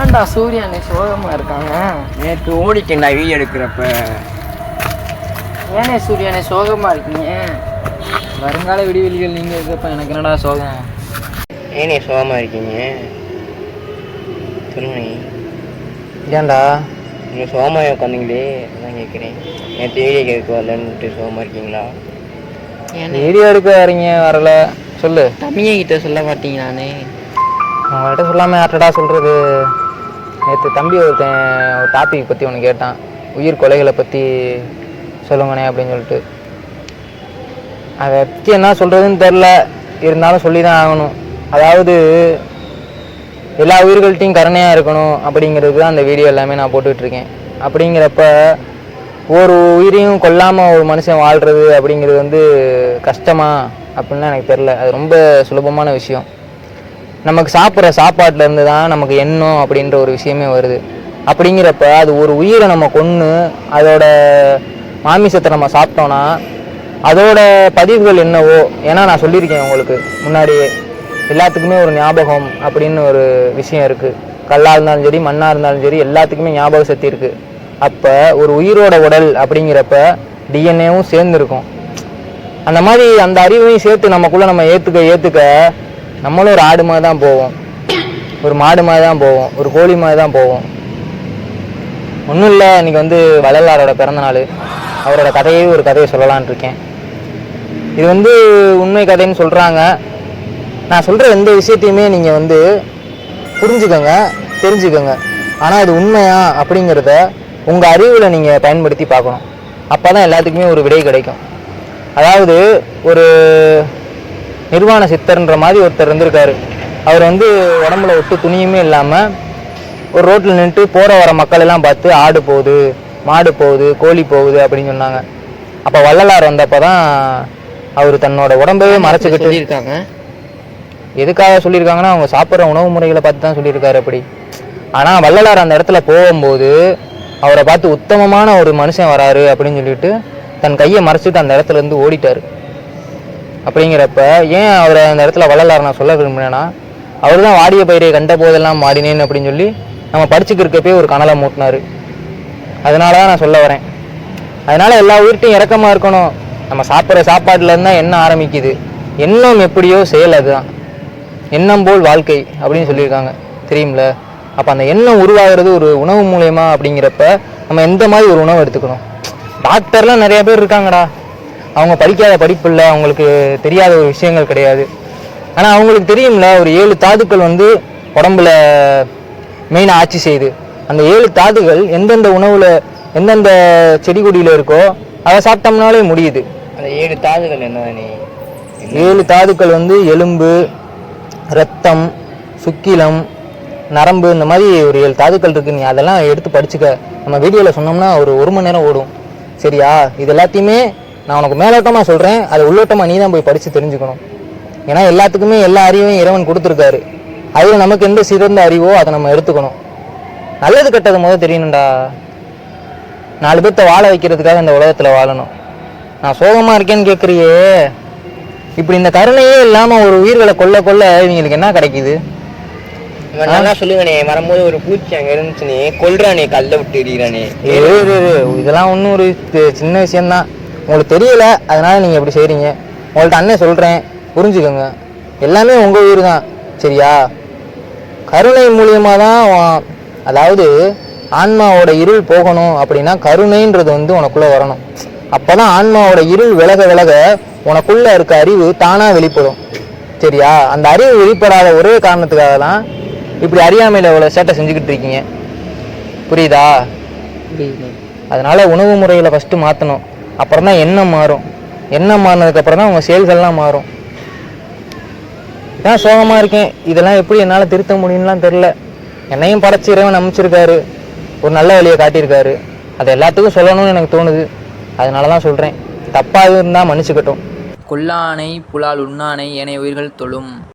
ஏன்டா சூர்யா நீ சோகமாக இருக்காங்க? நேற்று ஓடிட்டேன்டா வீடியோ எடுக்கிறப்ப. ஏனே சூர்யா நீ சோகமாக இருக்கீங்க? வருங்கால விடிவெளிகள் நீங்கள் இருக்கப்ப எனக்கு என்னடா சோகம்? ஏனே சோகமாக இருக்கீங்க சொல்லுங்க. ஏன்டா நீங்கள் சோகமாக உட்காந்தீங்களே அதான் கேட்குறேன். நேற்று வீடியோ கேட்க வரலன்ட்டு சோகமாக இருக்கீங்களா? வீடியோ எடுக்க வரீங்க வரல சொல்லு. தம்பியை கிட்ட சொல்ல மாட்டீங்களானே? உங்கள்கிட்ட சொல்லாமல் யார்ட்டடா சொல்கிறது? நேற்று தம்பி ஒருத்தன் ஒரு டாபிக் பற்றி ஒன்று கேட்டான், உயிர் கொலைகளை பற்றி சொல்லுங்கண்ணே அப்படின்னு சொல்லிட்டு. அதை பற்றி என்ன சொல்கிறதுன்னு தெரில, இருந்தாலும் சொல்லி தான் ஆகணும். அதாவது எல்லா உயிர்கள்ட்டையும் கருணையாக இருக்கணும் அப்படிங்கிறது தான் அந்த வீடியோ எல்லாமே நான் போட்டுட்ருக்கேன். அப்படிங்கிறப்ப ஒரு உயிரையும் கொல்லாமல் ஒரு மனுஷன் வாழ்கிறது அப்படிங்கிறது வந்து கஷ்டமா அப்படின்லாம் எனக்கு தெரில. அது ரொம்ப சுலபமான விஷயம். நமக்கு சாப்பிட்ற சாப்பாட்டிலேருந்து தான் நமக்கு எண்ணம் அப்படின்ற ஒரு விஷயமே வருது. அப்படிங்கிறப்ப அது ஒரு உயிரை நம்ம கொன்று அதோட மாமிசத்தை நம்ம சாப்பிட்டோன்னா அதோட பதிவுகள் என்னவோ, ஏன்னா நான் சொல்லியிருக்கேன் உங்களுக்கு முன்னாடியே, எல்லாத்துக்குமே ஒரு ஞாபகம் அப்படின்னு ஒரு விஷயம் இருக்குது. கல்லாக இருந்தாலும் சரி மண்ணாக இருந்தாலும் சரி எல்லாத்துக்குமே ஞாபக சக்தி இருக்குது. அப்போ ஒரு உயிரோட உடல் அப்படிங்கிறப்ப டிஎன்ஏவும் சேர்ந்துருக்கும். அந்த மாதிரி அந்த அறிவையும் சேர்த்து நமக்குள்ளே நம்ம ஏற்றுக்க நம்மளும் ஒரு ஆடு மாதிரி தான் போவோம், ஒரு மாடு மாதிரி தான் போவோம், ஒரு கோழி மாதிரி தான் போவோம். ஒன்றும் இல்லை, இன்றைக்கி வந்து வள்ளலாரோட பிறந்தநாள். அவரோட கதையே ஒரு கதையை சொல்லலான் இருக்கேன். இது வந்து உண்மை கதைன்னு சொல்கிறாங்க. நான் சொல்கிற எந்த விஷயத்தையுமே நீங்கள் வந்து புரிஞ்சுக்கோங்க, தெரிஞ்சுக்கோங்க. ஆனால் அது உண்மையா அப்படிங்கிறத உங்கள் அறிவில் நீங்கள் பயன்படுத்தி பார்க்கணும். அப்போ தான் எல்லாத்துக்குமே ஒரு விடை கிடைக்கும். அதாவது ஒரு நிர்வாண சித்தர்ன்ற மாதிரி ஒருத்தர் இருந்திருக்காரு. அவர் வந்து உடம்புல ஒட்டு துணியுமே இல்லாமல் ஒரு ரோட்டில் நின்றுட்டு போகிற வர மக்கள் எல்லாம் பார்த்து ஆடு போகுது, மாடு போகுது, கோழி போகுது அப்படின்னு சொன்னாங்க. அப்போ வள்ளலார் வந்தப்போ தான் அவர் தன்னோட உடம்பையே மறைச்சிக்கிட்டு சொல்லியிருக்காங்க. எதுக்காக சொல்லியிருக்காங்கன்னா அவங்க சாப்பிட்ற உணவு முறைகளை பார்த்து தான் சொல்லியிருக்காரு அப்படி. ஆனால் வள்ளலார் அந்த இடத்துல போகும்போது அவரை பார்த்து உத்தமமான ஒரு மனுஷன் வராரு அப்படின்னு சொல்லிட்டு தன் கையை மறைச்சிட்டு அந்த இடத்துல இருந்து ஓடிட்டார். அப்படிங்கிறப்ப ஏன் அவரை அந்த இடத்துல வள்ளலார் நான் சொல்ல விரும்புனேன்னா, அவர் தான் வாடிய பயிரை கண்ட போதெல்லாம் மாடினேன் அப்படின்னு சொல்லி நம்ம படிச்சுக்கிறக்கப்பே ஒரு கனலை மூட்டினார். அதனால தான் நான் சொல்ல வரேன். அதனால் எல்லா உயிர்ட்டையும் இறக்கமாக இருக்கணும். நம்ம சாப்பிட்ற சாப்பாட்டிலேருந்து தான் எண்ணம் ஆரம்பிக்குது. எண்ணம் எப்படியோ செயல் அதுதான். எண்ணம் போல் வாழ்க்கை அப்படின்னு சொல்லியிருக்காங்க தெரியுமில்ல. அப்போ அந்த எண்ணம் உருவாகிறது ஒரு உணவு மூலயமா. அப்படிங்கிறப்ப நம்ம எந்த மாதிரி ஒரு உணவு எடுத்துக்கணும்? டாக்டர்லாம் நிறைய பேர் இருக்காங்கடா, அவங்க படிக்காத படிப்பு இல்லை, அவங்களுக்கு தெரியாத ஒரு விஷயங்கள் கிடையாது. ஆனால் அவங்களுக்கு தெரியும்ல, ஒரு 7 தாதுக்கள் வந்து உடம்புல மெயினாக ஆட்சி செய்யுது. அந்த 7 தாதுகள் எந்தெந்த உணவில் எந்தெந்த செடி கொடியில் இருக்கோ அதை சாப்பிட்டோம்னாலே முடியுது. அந்த 7 தாதுகள் என்னதானே? 7 தாதுக்கள் வந்து எலும்பு, இரத்தம், சுக்கிலம், நரம்பு, இந்த மாதிரி ஒரு 7 தாதுக்கள் இருக்குது. நீ அதெல்லாம் எடுத்து படிச்சுக்க. நம்ம வீடியோவில் சொன்னோம்னா ஒரு மணி நேரம் ஓடும். சரியா? இது எல்லாத்தையுமே நான் உனக்கு மேலோட்டமாக சொல்கிறேன், அதை உள்ளோட்டமாக நீ தான் போய் படித்து தெரிஞ்சுக்கணும். ஏன்னா எல்லாத்துக்குமே எல்லா அறிவையும் இறைவன் கொடுத்துருக்காரு. அதில் நமக்கு எந்த சிறந்த அறிவோ அதை நம்ம எடுத்துக்கணும். நல்லது கெட்டது முதல் தெரியணும்டா. 4 பேர்த்த வாழ வைக்கிறதுக்காக இந்த உலகத்தில் வாழணும். நான் சோகமாக இருக்கேன்னு கேட்குறியே, இப்படி இந்த கருணையே இல்லாமல் ஒரு உயிர்களை கொல்ல இவங்களுக்கு என்ன கிடைக்குது? நல்லா சொல்லுங்கண்ணே. வரும்போது ஒரு பூச்சி அங்கே இருந்துச்சுனே, கொல்றானே, கல்லை விட்டு எறிகிறானே. இதெல்லாம் ஒன்றும் ஒரு சின்ன விஷயந்தான், உங்களுக்கு தெரியல, அதனால நீங்கள் இப்படி செய்கிறீங்க. உங்கள்கிட்ட அண்ணன் சொல்கிறேன், புரிஞ்சுக்கோங்க. எல்லாமே உங்கள் உயிர் தான். சரியா? கருணை மூலியமாக தான், அதாவது ஆன்மாவோட இருள் போகணும் அப்படின்னா கருணைன்றது வந்து உனக்குள்ளே வரணும். அப்போ தான் ஆன்மாவோட இருள் விலக உனக்குள்ளே இருக்க அறிவு தானாக வெளிப்படும். சரியா? அந்த அறிவு வெளிப்படாத ஒரே காரணத்துக்காக தான் இப்படி அறியாமையில் இவ்வளோ சேட்டை செஞ்சுக்கிட்டு இருக்கீங்க. புரியுதா? அதனால உணவு முறையில் ஃபஸ்ட்டு மாற்றணும். அப்புறம் தான் எண்ணம் மாறும். எண்ணம் மாறினதுக்கப்புறம் தான் உங்கள் செயல்கள்லாம் மாறும். இதான் சோகமாக இருக்கேன். இதெல்லாம் எப்படி என்னால் திருத்த முடியும்லாம் தெரில. என்னையும் படைச்சி இறைவன் அமைச்சிருக்காரு, ஒரு நல்ல வழியை காட்டியிருக்காரு. அதை எல்லாத்துக்கும் சொல்லணும்னு எனக்கு தோணுது. அதனால தான் சொல்கிறேன். தப்பாக இருந்தால் மன்னிச்சுக்கட்டும். கொல்லானை புலால் உண்ணானை ஏனைய உயிர்கள் தொழும்.